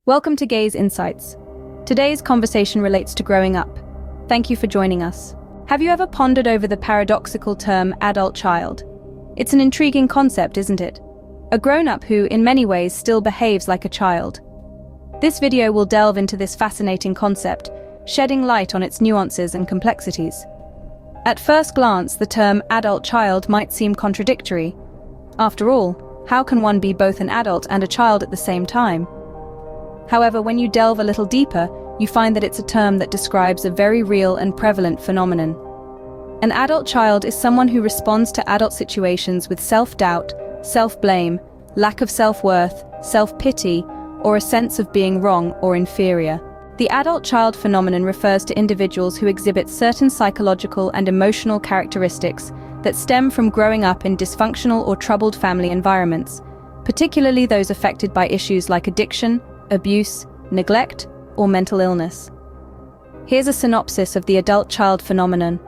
Welcome to Gaze Insights. Today's conversation relates to growing up. Thank you for joining us. Have you ever pondered over the paradoxical term adult child? It's an intriguing concept, isn't it? A grown-up who, in many ways, still behaves like a child. This video will delve into this fascinating concept, shedding light on its nuances and complexities. At first glance, the term adult child might seem contradictory. After all, how can one be both an adult and a child at the same time? However, when you delve a little deeper, you find that it's a term that describes a very real and prevalent phenomenon. An adult child is someone who responds to adult situations with self-doubt, self-blame, lack of self-worth, self-pity, or a sense of being wrong or inferior. The adult child phenomenon refers to individuals who exhibit certain psychological and emotional characteristics that stem from growing up in dysfunctional or troubled family environments, particularly those affected by issues like addiction, abuse, neglect, or mental illness. Here's a synopsis of the adult child phenomenon.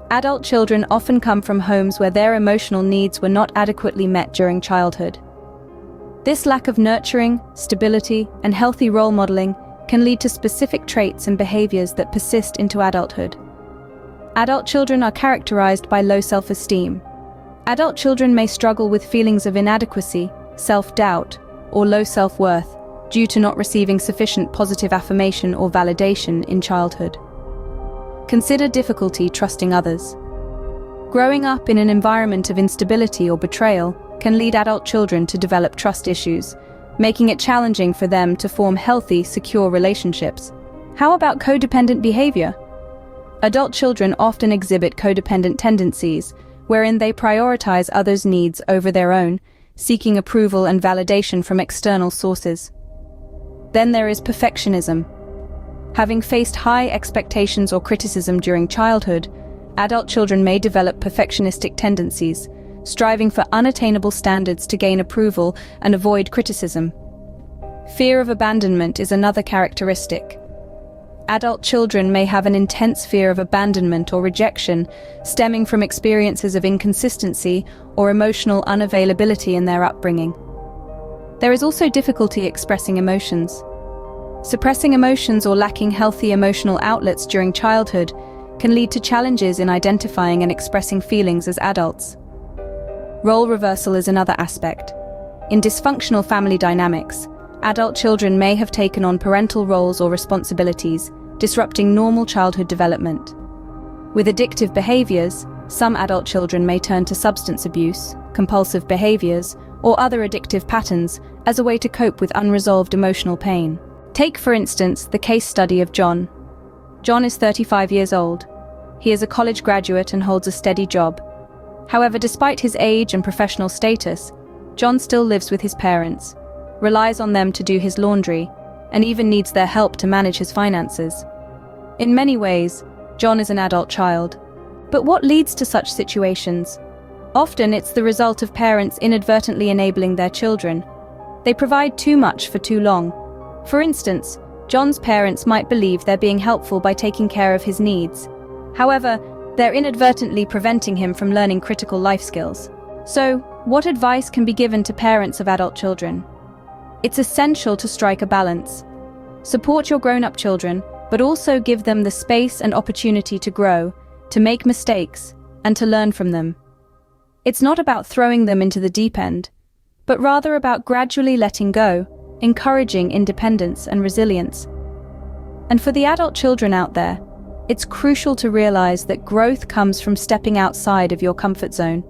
Adult children often come from homes where their emotional needs were not adequately met during childhood. This lack of nurturing, stability, and healthy role modeling can lead to specific traits and behaviors that persist into adulthood. Adult children are characterized by low self-esteem. Adult children may struggle with feelings of inadequacy, self-doubt, or low self-worth, due to not receiving sufficient positive affirmation or validation in childhood. Consider difficulty trusting others. Growing up in an environment of instability or betrayal can lead adult children to develop trust issues, making it challenging for them to form healthy, secure relationships. How about codependent behavior? Adult children often exhibit codependent tendencies, wherein they prioritize others' needs over their own, seeking approval and validation from external sources. Then there is perfectionism. Having faced high expectations or criticism during childhood, adult children may develop perfectionistic tendencies, striving for unattainable standards to gain approval and avoid criticism. Fear of abandonment is another characteristic. Adult children may have an intense fear of abandonment or rejection, stemming from experiences of inconsistency or emotional unavailability in their upbringing. There is also difficulty expressing emotions. Suppressing emotions or lacking healthy emotional outlets during childhood can lead to challenges in identifying and expressing feelings as adults. Role reversal is another aspect. In dysfunctional family dynamics, adult children may have taken on parental roles or responsibilities, disrupting normal childhood development. With addictive behaviors, some adult children may turn to substance abuse, compulsive behaviors, or other addictive patterns as a way to cope with unresolved emotional pain. Take, for instance, the case study of John. John is 35 years old. He is a college graduate and holds a steady job. However, despite his age and professional status, John still lives with his parents, relies on them to do his laundry, and even needs their help to manage his finances. In many ways, John is an adult child. But what leads to such situations? Often it's the result of parents inadvertently enabling their children. They provide too much for too long. For instance, John's parents might believe they're being helpful by taking care of his needs. However, they're inadvertently preventing him from learning critical life skills. So, what advice can be given to parents of adult children? It's essential to strike a balance. Support your grown-up children, but also give them the space and opportunity to grow, to make mistakes, and to learn from them. It's not about throwing them into the deep end, but rather about gradually letting go, encouraging independence and resilience. And for the adult children out there, it's crucial to realize that growth comes from stepping outside of your comfort zone.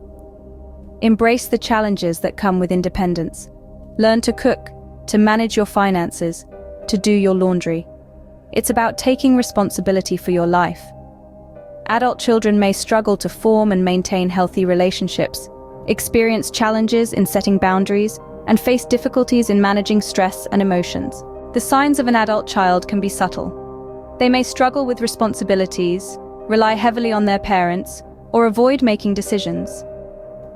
Embrace the challenges that come with independence. Learn to cook, to manage your finances, to do your laundry. It's about taking responsibility for your life. Adult children may struggle to form and maintain healthy relationships, experience challenges in setting boundaries, and face difficulties in managing stress and emotions. The signs of an adult child can be subtle. They may struggle with responsibilities, rely heavily on their parents, or avoid making decisions.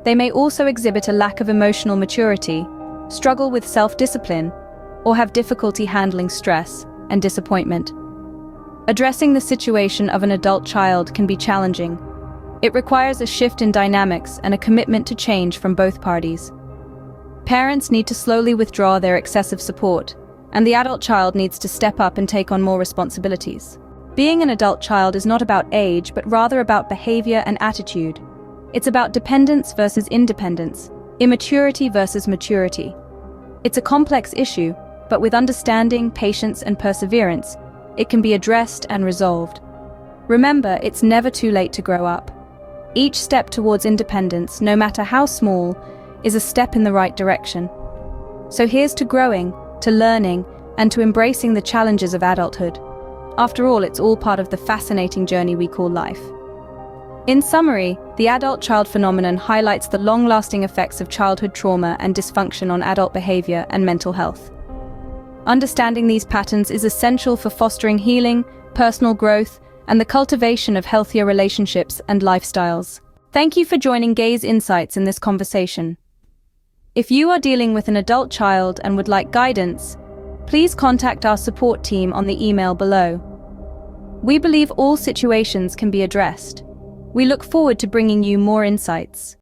They may also exhibit a lack of emotional maturity, struggle with self-discipline, or have difficulty handling stress and disappointment. Addressing the situation of an adult child can be challenging. It requires a shift in dynamics and a commitment to change from both parties. Parents need to slowly withdraw their excessive support, and the adult child needs to step up and take on more responsibilities. Being an adult child is not about age, but rather about behavior and attitude. It's about dependence versus independence, immaturity versus maturity. It's a complex issue, but with understanding, patience, and perseverance, it can be addressed and resolved. Remember, it's never too late to grow up. Each step towards independence, no matter how small, is a step in the right direction. So here's to growing, to learning, and to embracing the challenges of adulthood. After all, it's all part of the fascinating journey we call life. In summary, the adult-child phenomenon highlights the long-lasting effects of childhood trauma and dysfunction on adult behavior and mental health. Understanding these patterns is essential for fostering healing, personal growth, and the cultivation of healthier relationships and lifestyles. Thank you for joining Gaze Insights in this conversation. If you are dealing with an adult child and would like guidance, please contact our support team on the email below. We believe all situations can be addressed. We look forward to bringing you more insights.